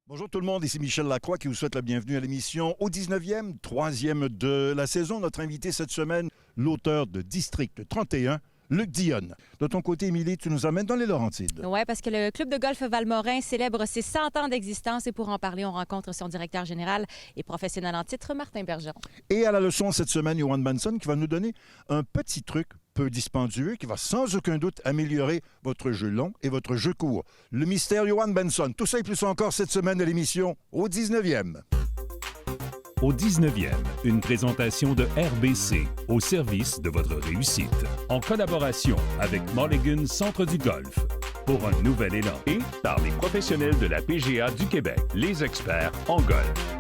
Bonjour tout le monde, ici Michel Lacroix qui vous souhaite la bienvenue à l'émission au 19e, troisième de la saison. Notre invité cette semaine, l'auteur de District 31, Luc Dionne. De ton côté, Émilie, tu nous emmènes dans les Laurentides. Oui, parce que le club de golf Valmorin célèbre ses 100 ans d'existence et pour en parler, on rencontre son directeur général et professionnel en titre, Martin Bergeron. Et à la leçon cette semaine, Johan Benson qui va nous donner un petit truc peu dispendieux qui va sans aucun doute améliorer votre jeu long et votre jeu court. Le mystère Johan Benson, tout ça et plus encore cette semaine à l'émission au 19e. Au 19e, une présentation de RBC au service de votre réussite. En collaboration avec Mulligan Centre du Golf. Pour un nouvel élan. Et par les professionnels de la PGA du Québec, les experts en golf.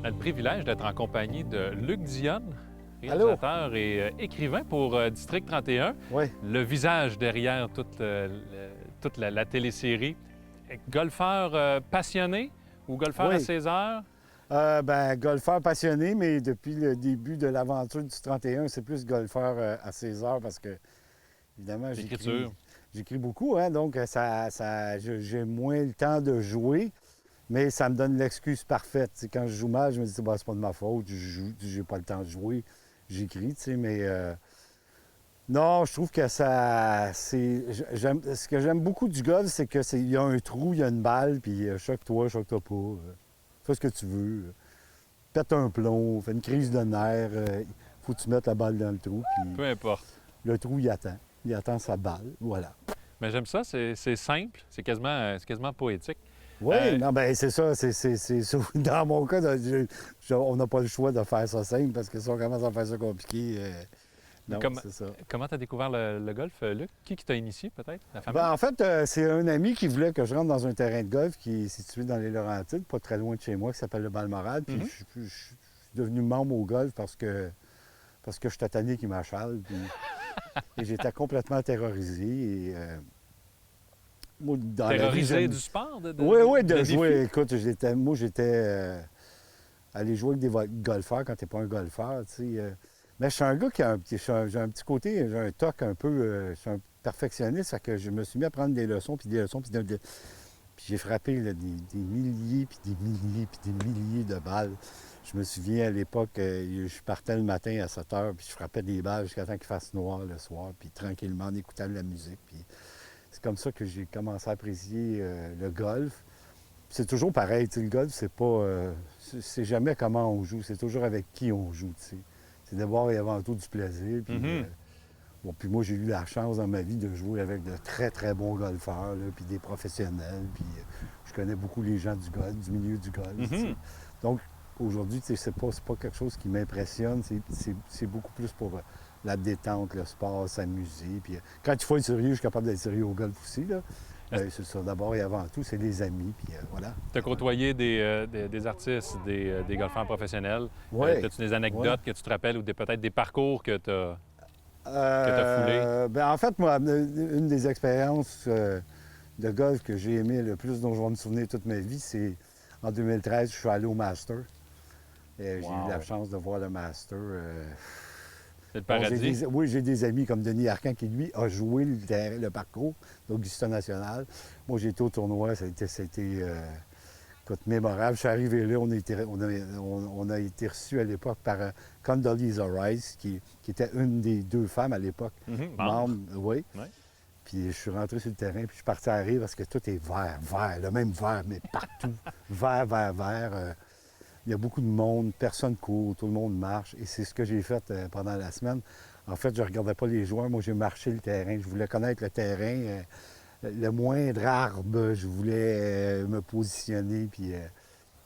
Le privilège d'être en compagnie de Luc Dionne, réalisateur et écrivain pour District 31. Oui. Le visage derrière toute la télésérie. Golfeur passionné ou golfeur à ses heures? Golfeur passionné, mais depuis le début de l'aventure du 31, c'est plus golfeur à 16 heures parce que, évidemment, j'écris beaucoup, hein, donc j'ai moins le temps de jouer, mais ça me donne l'excuse parfaite. T'sais, quand je joue mal, je me dis, c'est pas de ma faute, j'ai pas le temps de jouer, j'écris, mais... Non, je trouve que ce que j'aime beaucoup du golf, c'est qu'il y a un trou, il y a une balle, puis choque-toi pas. Fais ce que tu veux. Pète un plomb, fais une crise de nerfs. Faut que tu mettes la balle dans le trou. Puis Peu importe. le trou, il attend. Il attend sa balle. Voilà. Mais j'aime ça, c'est simple, c'est quasiment poétique. Oui, c'est ça. Dans mon cas, on n'a pas le choix de faire ça simple, parce que si on commence à faire ça compliqué... Non, c'est ça. Comment tu as découvert le golf, Luc? Qui t'a initié, peut-être? La famille? En fait, c'est un ami qui voulait que je rentre dans un terrain de golf qui est situé dans les Laurentides, pas très loin de chez moi, qui s'appelle le Balmoral. Puis je suis devenu membre au golf parce que je suis tanné qui m'achale. Et j'étais complètement terrorisé. Et, terrorisé du sport? Oui, de jouer. Écoute, j'étais allé jouer avec des golfeurs quand t'es pas un golfeur, tu sais. Mais je suis un gars j'ai un petit côté, j'ai un toc un peu, je suis un perfectionniste, fait que je me suis mis à prendre des leçons, puis j'ai frappé là, des milliers, puis des milliers, puis des milliers de balles. Je me souviens à l'époque, je partais le matin à 7 heures, puis je frappais des balles jusqu'à temps qu'il fasse noir le soir, puis tranquillement en écoutant de la musique. Puis c'est comme ça que j'ai commencé à apprécier le golf. Puis c'est toujours pareil, le golf, c'est pas, c'est jamais comment on joue, c'est toujours avec qui on joue, tu sais. C'est d'abord et avant tout du plaisir. Puis, puis moi, j'ai eu la chance dans ma vie de jouer avec de très, très bons golfeurs, là, puis des professionnels. Puis je connais beaucoup les gens du golf, du milieu du golf. Donc, aujourd'hui, c'est pas quelque chose qui m'impressionne. C'est beaucoup plus pour la détente, le sport, s'amuser. Puis quand il faut être sérieux, je suis capable d'être sérieux au golf aussi, là. C'est ça, d'abord et avant tout, c'est les amis, puis voilà. Tu as côtoyé des artistes, des golfeurs professionnels. Oui. As-tu des anecdotes que tu te rappelles ou peut-être des parcours que tu as foulés? En fait, moi, une des expériences de golf que j'ai aimé le plus, dont je vais me souvenir toute ma vie, c'est en 2013, je suis allé au Master. J'ai eu la chance de voir le Master. C'est le paradis? J'ai des amis comme Denis Arcand qui, lui, a joué le parcours d'Augusta National. Moi, j'ai été au tournoi, ça a été mémorable. Je suis arrivé là, on a été reçus à l'époque par Condoleezza Rice, qui était une des deux femmes à l'époque. Membre, oui. Ouais. Puis je suis rentré sur le terrain, puis je suis parti à rire parce que tout est vert, le même vert, mais partout. Vert. Il y a beaucoup de monde, personne court, tout le monde marche. Et c'est ce que j'ai fait pendant la semaine. En fait, je ne regardais pas les joueurs. Moi, j'ai marché le terrain. Je voulais connaître le terrain. Le moindre arbre, je voulais me positionner. Puis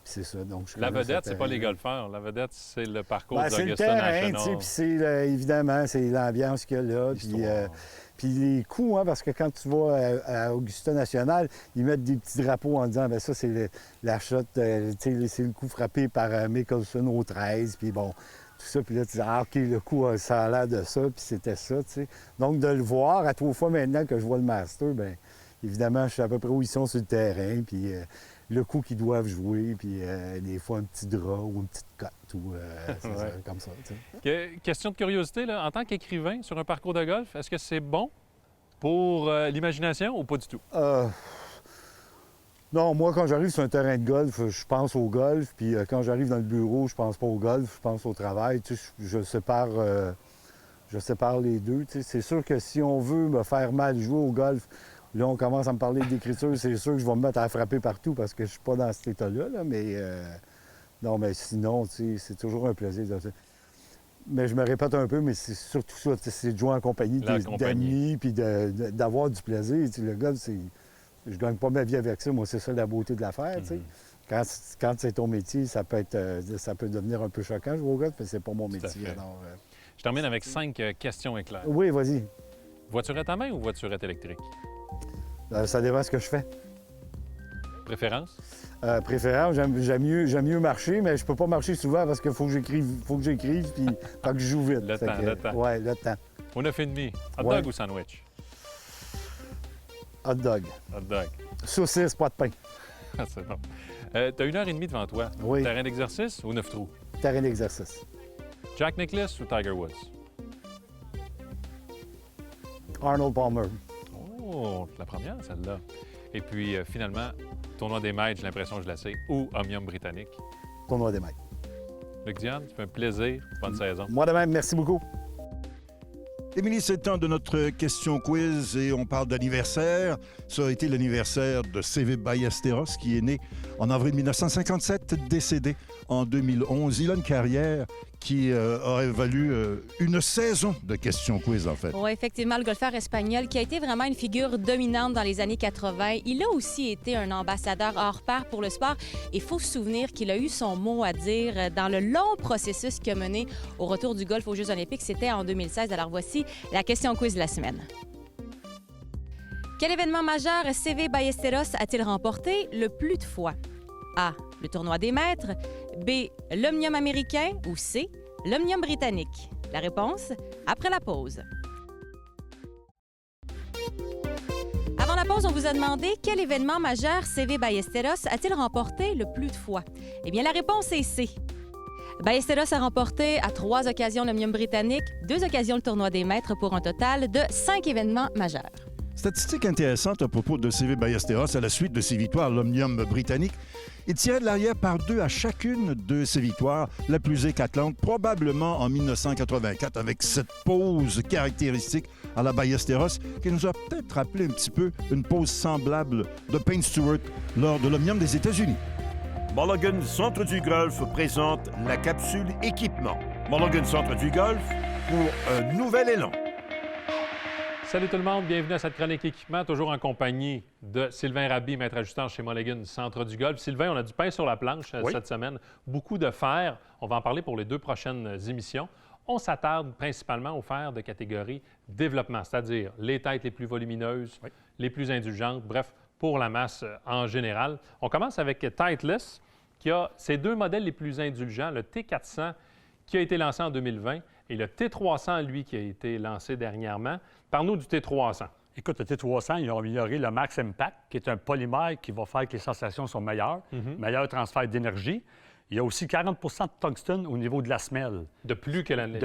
c'est ça. Donc, la vedette, c'est pas les golfeurs. La vedette, c'est le parcours d'Augusta National. C'est le terrain, puis évidemment, c'est l'ambiance qu'il y a là. Puis les coups, hein, parce que quand tu vas à Augusta National, ils mettent des petits drapeaux en disant, bien ça, c'est la shot, c'est le coup frappé par Mickelson au 13, puis bon, tout ça. Puis là, tu dis, ah, OK, le coup, ça a l'air de ça, puis c'était ça, tu sais. Donc, de le voir, à 3 fois maintenant que je vois le Master, bien, évidemment, je sais à peu près où ils sont sur le terrain, puis le coup qu'ils doivent jouer, puis des fois un petit drap ou une petite cote, ou c'est ça, comme ça. Tu sais. Question de curiosité, là, en tant qu'écrivain sur un parcours de golf, est-ce que c'est bon pour l'imagination ou pas du tout? Non, moi, quand j'arrive sur un terrain de golf, je pense au golf, puis quand j'arrive dans le bureau, je pense pas au golf, je pense au travail. Tu sais, je sépare les deux. Tu sais. C'est sûr que si on veut me faire mal jouer au golf, là, on commence à me parler d'écriture, c'est sûr que je vais me mettre à frapper partout parce que je suis pas dans cet état-là, là, mais non, mais sinon, tu sais, c'est toujours un plaisir. Mais je me répète un peu, mais c'est surtout ça, c'est de jouer en compagnie d'amis, puis d'avoir du plaisir. Tu sais, le golf, c'est... Je gagne pas ma vie avec ça, moi, c'est ça la beauté de l'affaire, tu sais. Quand c'est ton métier, ça peut devenir un peu choquant, jouer au golf, mais c'est pas mon métier. Alors, Je termine avec 5 questions éclairs. Oui, vas-y. Voiturette à main ou voiturette électrique? Ça dépend de ce que je fais. Préférence? Préférence, j'aime mieux marcher, mais je peux pas marcher souvent parce qu'il faut que j'écrive, puis faut que je joue vite. Le temps. Oui, le temps. Au 9,5, hot dog ou sandwich? Hot dog. Hot dog. Saucisse, pas de pain. C'est bon. T'as 1h30 devant toi. Oui. Terrain d'exercice ou 9 trous? Terrain d'exercice. Jack Nicklaus ou Tiger Woods? Arnold Palmer. Oh, la première, celle-là. Et puis, finalement, tournoi des maîtres, j'ai l'impression que je la sais, ou Omnium britannique. Tournoi des maîtres. Luc Dionne, ça fait un plaisir. Bonne saison. Moi de même, merci beaucoup. Émilie, c'est le temps de notre question quiz et on parle d'anniversaire. Ça a été l'anniversaire de CV Ballesteros qui est né en avril 1957, décédé en 2011. Il a une carrière qui aurait valu une saison de questions quiz, en fait. Oui, effectivement, le golfeur espagnol qui a été vraiment une figure dominante dans les années 80. Il a aussi été un ambassadeur hors pair pour le sport. Il faut se souvenir qu'il a eu son mot à dire dans le long processus qui a mené au retour du golf aux Jeux olympiques. C'était en 2016. Alors voici la question quiz de la semaine. Quel événement majeur CV Ballesteros a-t-il remporté le plus de fois? A. Le tournoi des maîtres. B. L'Omnium américain. Ou C. L'Omnium britannique. La réponse, après la pause. Avant la pause, on vous a demandé quel événement majeur CV Ballesteros a-t-il remporté le plus de fois? Eh bien, la réponse est C. Ballesteros a remporté à 3 occasions l'Omnium britannique, 2 occasions le tournoi des maîtres pour un total de 5 événements majeurs. Statistique intéressante à propos de CV Ballesteros à la suite de ses victoires à l'Omnium britannique. Il tirait de l'arrière par 2 à chacune de ses victoires, la plus éclatante probablement en 1984 avec cette pose caractéristique à la Ballesteros qui nous a peut-être rappelé un petit peu une pose semblable de Payne Stewart lors de l'Omnium des États-Unis. Mulligan Centre du Golf présente la capsule équipement. Mulligan Centre du Golf pour un nouvel élan. Salut tout le monde, bienvenue à cette chronique équipement, toujours en compagnie de Sylvain Raby, maître ajustant chez Mulligan Centre du Golf. Sylvain, on a du pain sur la planche cette semaine, beaucoup de fer. On va en parler pour les 2 prochaines émissions. On s'attarde principalement aux fers de catégorie développement, c'est-à-dire les têtes les plus volumineuses, les plus indulgentes, bref, pour la masse en général. On commence avec Titleist, qui a ses 2 modèles les plus indulgents, le T400 qui a été lancé en 2020 et le T300, lui, qui a été lancé dernièrement. Parle-nous du T300. Écoute, le T300, ils ont amélioré le Max Impact, qui est un polymère qui va faire que les sensations sont meilleures, meilleur transfert d'énergie. Il y a aussi 40 de tungstène au niveau de la semelle. De plus que l'année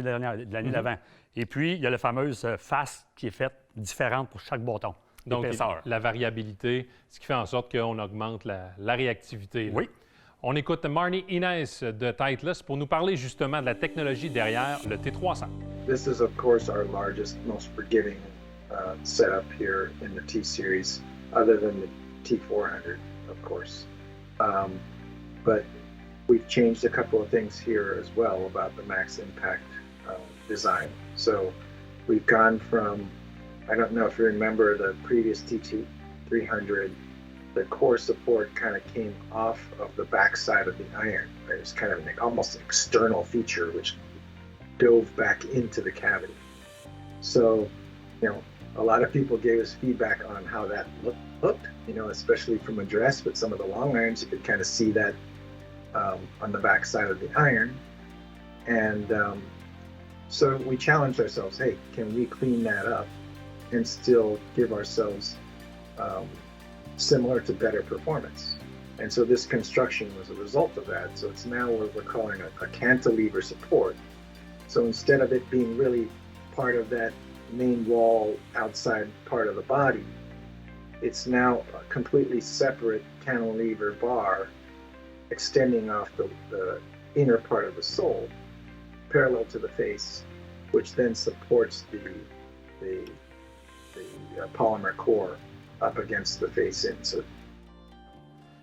dernière, de l'année d'avant. Et puis, il y a la fameuse face qui est faite différente pour chaque bâton. Donc, épaisseur. La variabilité, ce qui fait en sorte qu'on augmente la réactivité. Là. Oui. On écoute Marnie Innes de Titleist pour nous parler justement de la technologie derrière le T300. This is, of course, our largest, most forgiving setup here in the T-Series, other than the T400, of course. But we've changed a couple of things here as well about the Max Impact design. So we've gone from, I don't know if you remember the previous T300, the core support kind of came off of the backside of the iron. It was kind of almost an external feature which dove back into the cavity. So, a lot of people gave us feedback on how that looked, especially from address, but some of the long irons, you could kind of see that on the backside of the iron. And so we challenged ourselves, hey, can we clean that up and still give ourselves similar to better performance. And so this construction was a result of that. So it's now what we're calling a cantilever support. So instead of it being really part of that main wall outside part of the body, it's now a completely separate cantilever bar extending off the inner part of the sole, parallel to the face, which then supports the polymer core up against the face insert.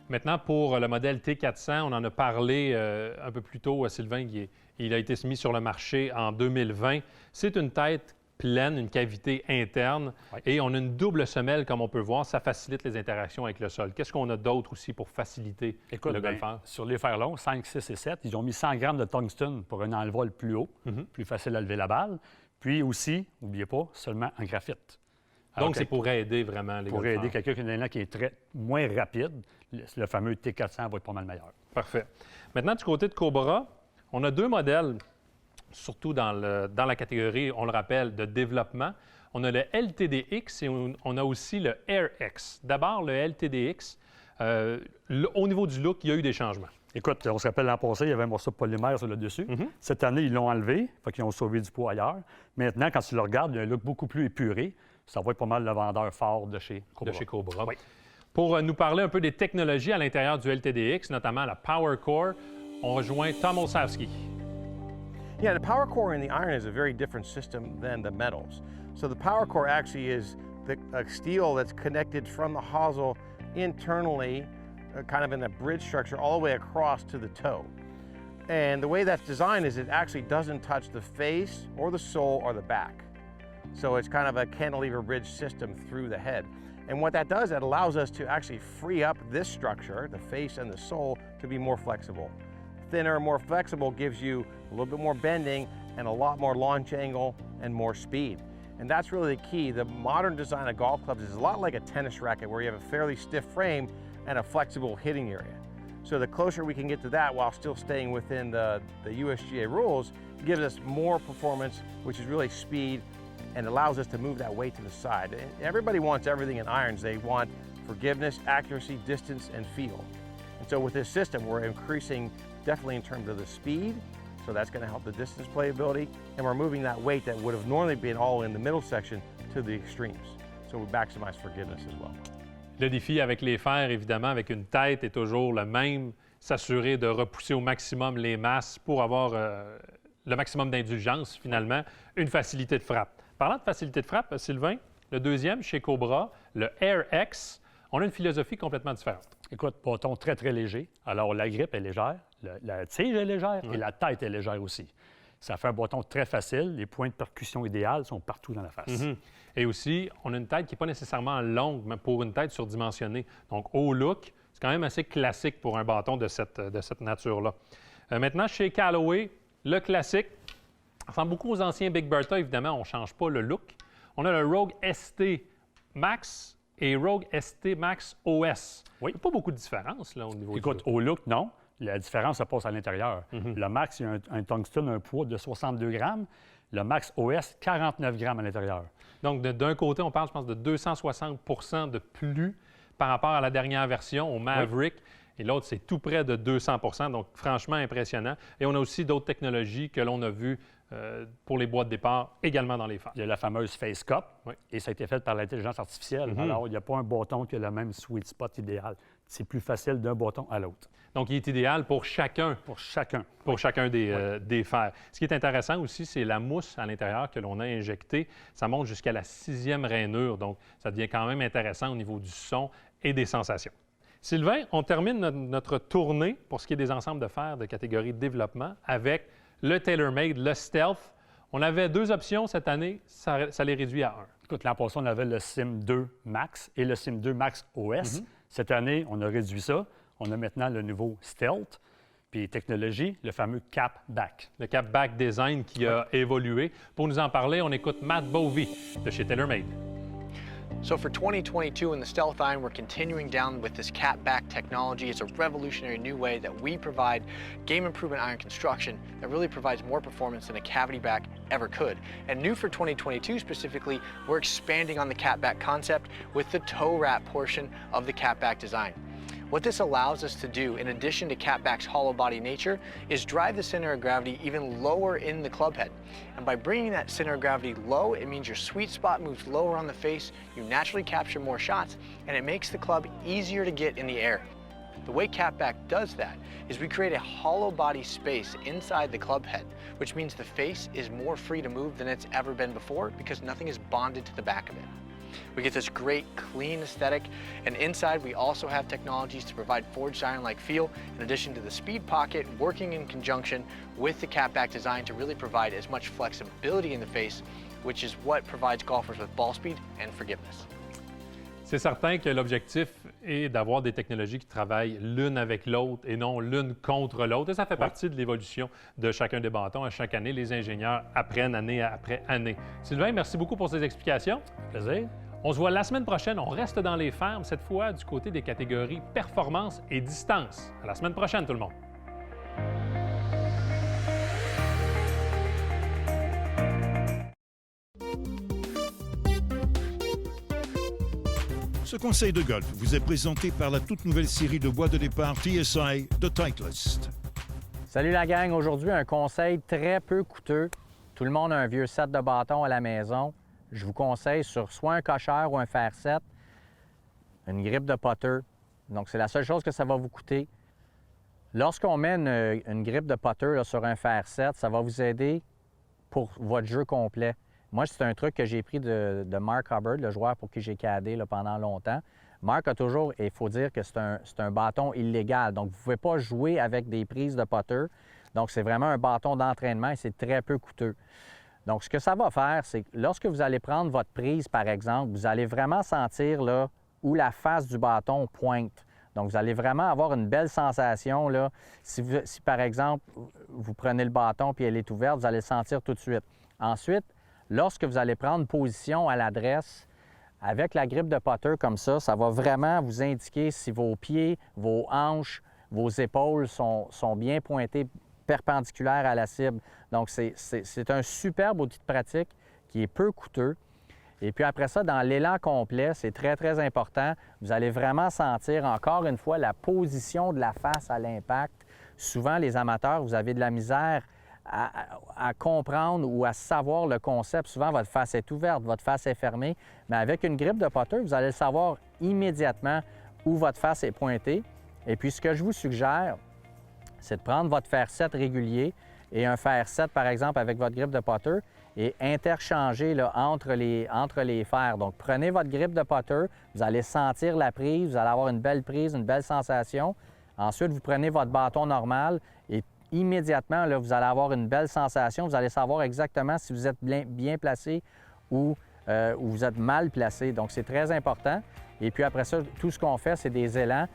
Maintenant, pour le modèle T400, on en a parlé un peu plus tôt, Sylvain, il a été mis sur le marché en 2020. C'est une tête pleine, une cavité interne, et on a une double semelle, comme on peut voir. Ça facilite les interactions avec le sol. Qu'est-ce qu'on a d'autre aussi pour faciliter le golfeur? Sur les fers longs, 5, 6 et 7, ils ont mis 100 grammes de tungstène pour un envol plus haut, plus facile à lever la balle. Puis aussi, n'oubliez pas, seulement en graphite. Donc, c'est pour aider vraiment les golfeurs. Pour aider quelqu'un qui a un élan qui est moins rapide, le fameux T400 va être pas mal meilleur. Parfait. Maintenant, du côté de Cobra, on a deux modèles, surtout dans la catégorie, on le rappelle, de développement. On a le LTDX et on a aussi le AirX. D'abord, le LTDX, au niveau du look, il y a eu des changements. Écoute, on se rappelle l'an passé, il y avait un morceau de polymère sur le dessus. Cette année, ils l'ont enlevé, fait qu'ils ont sauvé du poids ailleurs. Maintenant, quand tu le regardes, il y a un look beaucoup plus épuré. Ça va être pas mal le vendeur fort de chez Cobra. Oui. Pour nous parler un peu des technologies à l'intérieur du LTDX, notamment la Power Core, on rejoint Tom Olszewski. Yeah, the power core in the iron is a very different system than the metals. So the power core actually is a steel that's connected from the hosel internally, kind of in a bridge structure, all the way across to the toe. And the way that's designed is it actually doesn't touch the face or the sole or the back. So it's kind of a cantilever bridge system through the head. And what that does, it allows us to actually free up this structure, the face and the sole, to be more flexible. Thinner, more flexible gives you a little bit more bending and a lot more launch angle and more speed. And that's really the key. The modern design of golf clubs is a lot like a tennis racket where you have a fairly stiff frame and a flexible hitting area. So the closer we can get to that while still staying within the USGA rules gives us more performance, which is really speed, and allows us to move that weight to the side. Everybody wants everything in irons. They want forgiveness, accuracy, distance, and feel. And so with this system, we're increasing definitely in terms of the speed, so that's going to help the distance playability, and we're moving that weight that would have normally been all in the middle section to the extremes. So we maximize forgiveness as well. Le défi avec les fers, évidemment, avec une tête, est toujours le même, s'assurer de repousser au maximum les masses pour avoir le maximum d'indulgence, finalement, une facilité de frappe. Parlant de facilité de frappe, Sylvain, le deuxième, chez Cobra, le AirX, on a une philosophie complètement différente. Écoute, bâton très, très léger. Alors, la grippe est légère, la tige est légère et la tête est légère aussi. Ça fait un bâton très facile. Les points de percussion idéales sont partout dans la face. Et aussi, on a une tête qui n'est pas nécessairement longue, mais pour une tête surdimensionnée. Donc, au look, c'est quand même assez classique pour un bâton de cette nature-là. Maintenant, chez Callaway, le classique, ça ressemble beaucoup aux anciens Big Bertha, évidemment, on ne change pas le look. On a le Rogue ST Max et Rogue ST Max OS. Il n'y a pas beaucoup de différence là, au niveau Écoute, du look. au look, non. La différence se passe à l'intérieur. Le Max, il y a un tungstène, un poids de 62 grammes. Le Max OS, 49 grammes à l'intérieur. Donc, d'un côté, on parle, je pense, de 260 % de plus par rapport à la dernière version, au Maverick. Et l'autre, c'est tout près de 200 %. Donc, franchement, impressionnant. Et on a aussi d'autres technologies que l'on a vues pour les bois de départ, également dans les phares. Il y a la fameuse Face Cup, et ça a été fait par l'intelligence artificielle. Alors, il n'y a pas un bâton qui a le même sweet spot idéal. C'est plus facile d'un bâton à l'autre. Donc, il est idéal pour chacun. Pour chacun. Pour chacun des fers. Ce qui est intéressant aussi, c'est la mousse à l'intérieur que l'on a injectée. Ça monte jusqu'à la 6e rainure. Donc, ça devient quand même intéressant au niveau du son et des sensations. Sylvain, on termine notre tournée pour ce qui est des ensembles de fers de catégorie de développement avec le TaylorMade, le Stealth. On avait 2 options cette année, ça les réduit à 1. Écoute, l'an passé, on avait le Sim 2 Max et le Sim 2 Max OS. Cette année, on a réduit ça. On a maintenant le nouveau Stealth. Puis technologie, le fameux Cap Back. Le Cap Back Design qui a évolué. Pour nous en parler, on écoute Matt Bovey de chez TaylorMade. So for 2022 in the Stealth Iron, we're continuing down with this catback technology. It's a revolutionary new way that we provide game improvement iron construction that really provides more performance than a cavity back ever could. And new for 2022 specifically, we're expanding on the catback concept with the toe wrap portion of the catback design. What this allows us to do, in addition to catback's hollow body nature, is drive the center of gravity even lower in the club head. And by bringing that center of gravity low, it means your sweet spot moves lower on the face, you naturally capture more shots, and it makes the club easier to get in the air. The way catback does that is we create a hollow body space inside the club head, which means the face is more free to move than it's ever been before because nothing is bonded to the back of it. We get this great clean aesthetic, and inside we also have technologies to provide forged iron-like feel in addition to the speed pocket working in conjunction with the catback design to really provide as much flexibility in the face, which is what provides golfers with ball speed and forgiveness. C'est certain que l'objectif est d'avoir des technologies qui travaillent l'une avec l'autre et non l'une contre l'autre. Et ça fait partie de l'évolution de chacun des bâtons. À chaque année, les ingénieurs apprennent année après année. Sylvain, merci beaucoup pour ces explications. Plaisir. On se voit la semaine prochaine. On reste dans les fermes, cette fois du côté des catégories performance et distance. À la semaine prochaine, tout le monde. Ce conseil de golf vous est présenté par la toute nouvelle série de bois de départ TSI de Titleist. Salut la gang, aujourd'hui un conseil très peu coûteux. Tout le monde a un vieux set de bâtons à la maison. Je vous conseille sur soit un cocheur ou un fer 7, une grippe de putter. Donc c'est la seule chose que ça va vous coûter. Lorsqu'on met une grippe de putter là, sur un fer 7, ça va vous aider pour votre jeu complet. Moi, c'est un truc que j'ai pris de Mark Hubbard, le joueur pour qui j'ai cadé là, pendant longtemps. Mark a toujours, et il faut dire que c'est un bâton illégal. Donc, vous ne pouvez pas jouer avec des prises de putter. Donc, c'est vraiment un bâton d'entraînement et c'est très peu coûteux. Donc, ce que ça va faire, c'est que lorsque vous allez prendre votre prise, par exemple, vous allez vraiment sentir là, où la face du bâton pointe. Donc, vous allez vraiment avoir une belle sensation. Là. Si, par exemple, vous prenez le bâton puis elle est ouverte, vous allez le sentir tout de suite. Ensuite, lorsque vous allez prendre position à l'adresse, avec la grippe de putter comme ça, ça va vraiment vous indiquer si vos pieds, vos hanches, vos épaules sont bien pointés perpendiculaires à la cible. Donc, c'est un superbe outil de pratique qui est peu coûteux. Et puis après ça, dans l'élan complet, c'est très, très important. Vous allez vraiment sentir, encore une fois, la position de la face à l'impact. Souvent, les amateurs, vous avez de la misère à comprendre ou à savoir le concept. Souvent, votre face est ouverte, votre face est fermée. Mais avec une grippe de putter, vous allez savoir immédiatement où votre face est pointée. Et puis, ce que je vous suggère, c'est de prendre votre fer 7 régulier et un fer 7, par exemple, avec votre grippe de putter et interchanger là, entre les fers. Donc, prenez votre grippe de putter, vous allez sentir la prise, vous allez avoir une belle prise, une belle sensation. Ensuite, vous prenez votre bâton normal et immédiatement, là, vous allez avoir une belle sensation. Vous allez savoir exactement si vous êtes bien placé ou vous êtes mal placé. Donc, c'est très important. Et puis après ça, tout ce qu'on fait, c'est des élans.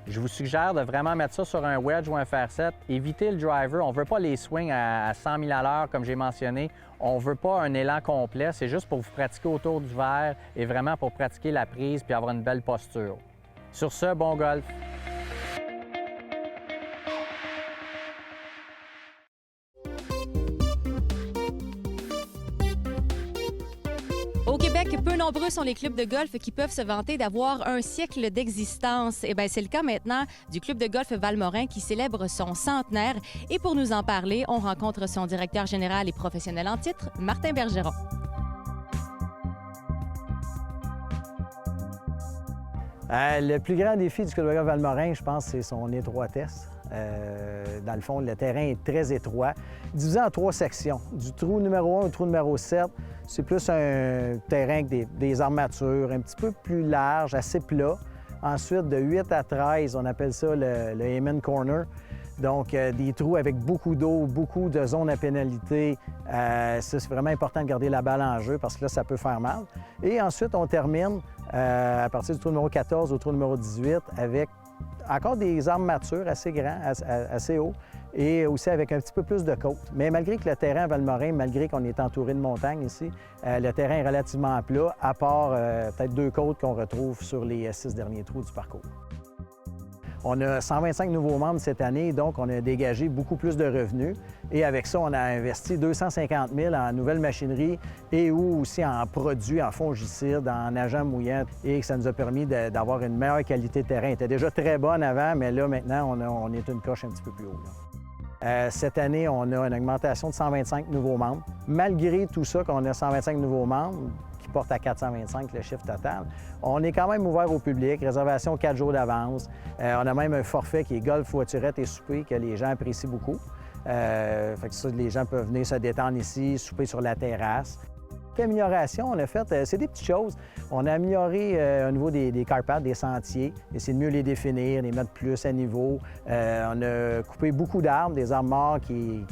Je vous suggère de vraiment mettre ça sur un wedge ou un fer 7. Évitez le driver. On ne veut pas les swings à 100 000 à l'heure, comme j'ai mentionné. On ne veut pas un élan complet. C'est juste pour vous pratiquer autour du verre et vraiment pour pratiquer la prise puis avoir une belle posture. Sur ce, bon golf! Au Québec, peu nombreux sont les clubs de golf qui peuvent se vanter d'avoir un siècle d'existence. Eh bien, c'est le cas maintenant du club de golf Valmorin qui célèbre son centenaire. Et pour nous en parler, on rencontre son directeur général et professionnel en titre, Martin Bergeron. Le plus grand défi du club de golf Valmorin, je pense, c'est son étroitesse. Dans le fond, le terrain est très étroit, divisé en 3 sections. Du trou numéro 1 au trou numéro 7, c'est plus un terrain avec des armatures un petit peu plus larges, assez plat. Ensuite, de 8 à 13, on appelle ça le Amen Corner. Donc, des trous avec beaucoup d'eau, beaucoup de zones à pénalité. Ça, c'est vraiment important de garder la balle en jeu parce que là, ça peut faire mal. Et ensuite, on termine à partir du trou numéro 14 au trou numéro 18 avec encore des armes matures assez grands, assez hauts. et aussi avec un petit peu plus de côte. Mais malgré que le terrain à Valmorin, malgré qu'on est entouré de montagnes ici, le terrain est relativement plat, à part peut-être 2 côtes qu'on retrouve sur les 6 derniers trous du parcours. On a 125 nouveaux membres cette année, donc on a dégagé beaucoup plus de revenus. Et avec ça, on a investi 250 000 en nouvelles machineries et ou aussi en produits, en fongicides, en agents mouillants. Et ça nous a permis d'avoir une meilleure qualité de terrain. Il était déjà très bonne avant, mais là, maintenant, on est une coche un petit peu plus haut. Cette année, on a une augmentation de 125 nouveaux membres. Malgré tout ça, qu'on a 125 nouveaux membres, qui porte à 425 le chiffre total. On est quand même ouvert au public, réservation 4 jours d'avance. On a même un forfait qui est golf, voiturette et souper que les gens apprécient beaucoup. Fait que ça, les gens peuvent venir se détendre ici, souper sur la terrasse. Amélioration, on a fait, c'est des petites choses. On a amélioré au niveau des carpaths, des sentiers, essayer de mieux les définir, les mettre plus à niveau. On a coupé beaucoup d'arbres, des arbres morts qui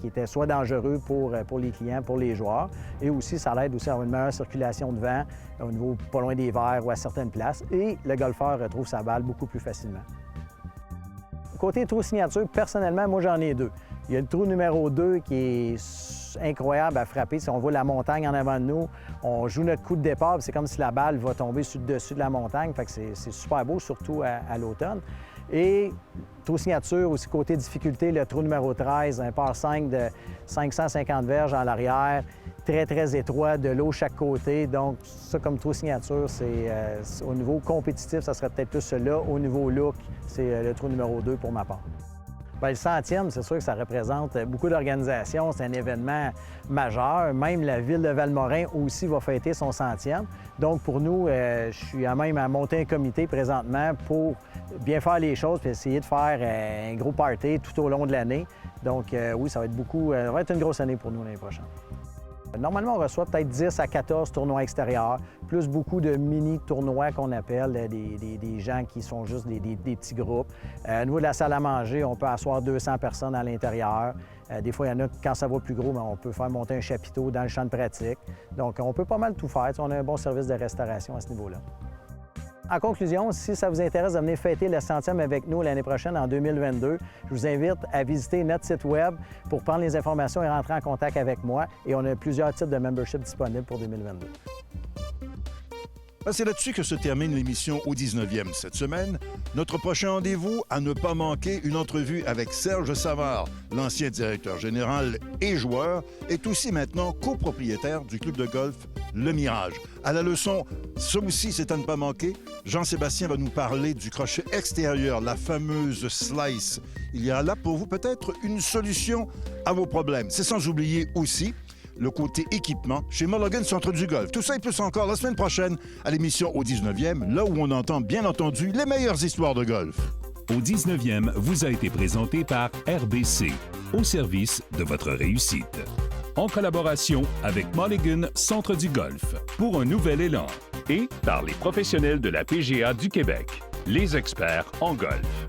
étaient soit dangereux pour les clients, pour les joueurs, et aussi ça l'aide aussi à avoir une meilleure circulation de vent au niveau pas loin des verres ou à certaines places, et le golfeur retrouve sa balle beaucoup plus facilement. Côté trou signature, personnellement, moi j'en ai 2. Il y a le trou numéro 2 qui est incroyable à frapper. Si on voit la montagne en avant de nous, on joue notre coup de départ, c'est comme si la balle va tomber sur le dessus de la montagne. Fait que c'est super beau, surtout à l'automne. Et trou signature, aussi côté difficulté, le trou numéro 13, un par 5 de 550 verges en l'arrière, très, très étroit, de l'eau chaque côté. Donc, ça, comme trou signature, c'est au niveau compétitif, ça serait peut-être plus celui-là. Au niveau look, c'est le trou numéro 2 pour ma part. Bien, le 100e, c'est sûr que ça représente beaucoup d'organisations. C'est un événement majeur. Même la ville de Valmorin aussi va fêter son 100e. Donc, pour nous, je suis même à monter un comité présentement pour bien faire les choses et essayer de faire un gros party tout au long de l'année. Donc, oui, ça va être une grosse année pour nous l'année prochaine. Normalement, on reçoit peut-être 10 à 14 tournois extérieurs, plus beaucoup de mini-tournois qu'on appelle, des gens qui sont juste des petits groupes. Au niveau de la salle à manger, on peut asseoir 200 personnes à l'intérieur. Des fois, il y en a, quand ça va plus gros, on peut faire monter un chapiteau dans le champ de pratique. Donc, on peut pas mal tout faire. On a un bon service de restauration à ce niveau-là. En conclusion, si ça vous intéresse de venir fêter le 100e avec nous l'année prochaine, en 2022, je vous invite à visiter notre site Web pour prendre les informations et rentrer en contact avec moi. Et on a plusieurs types de membership disponibles pour 2022. C'est là-dessus que se termine l'émission au 19e cette semaine. Notre prochain rendez-vous, à ne pas manquer, une entrevue avec Serge Savard, l'ancien directeur général et joueur, est aussi maintenant copropriétaire du club de golf Le Mirage. À la leçon, ça aussi, c'est à ne pas manquer, Jean-Sébastien va nous parler du crochet extérieur, la fameuse slice. Il y a là pour vous peut-être une solution à vos problèmes. C'est sans oublier aussi le côté équipement chez Mulligan Centre du Golf. Tout ça et plus encore la semaine prochaine à l'émission au 19e, là où on entend bien entendu les meilleures histoires de golf. Au 19e vous a été présenté par RBC, au service de votre réussite. En collaboration avec Mulligan Centre du Golf, pour un nouvel élan. Et par les professionnels de la PGA du Québec, les experts en golf.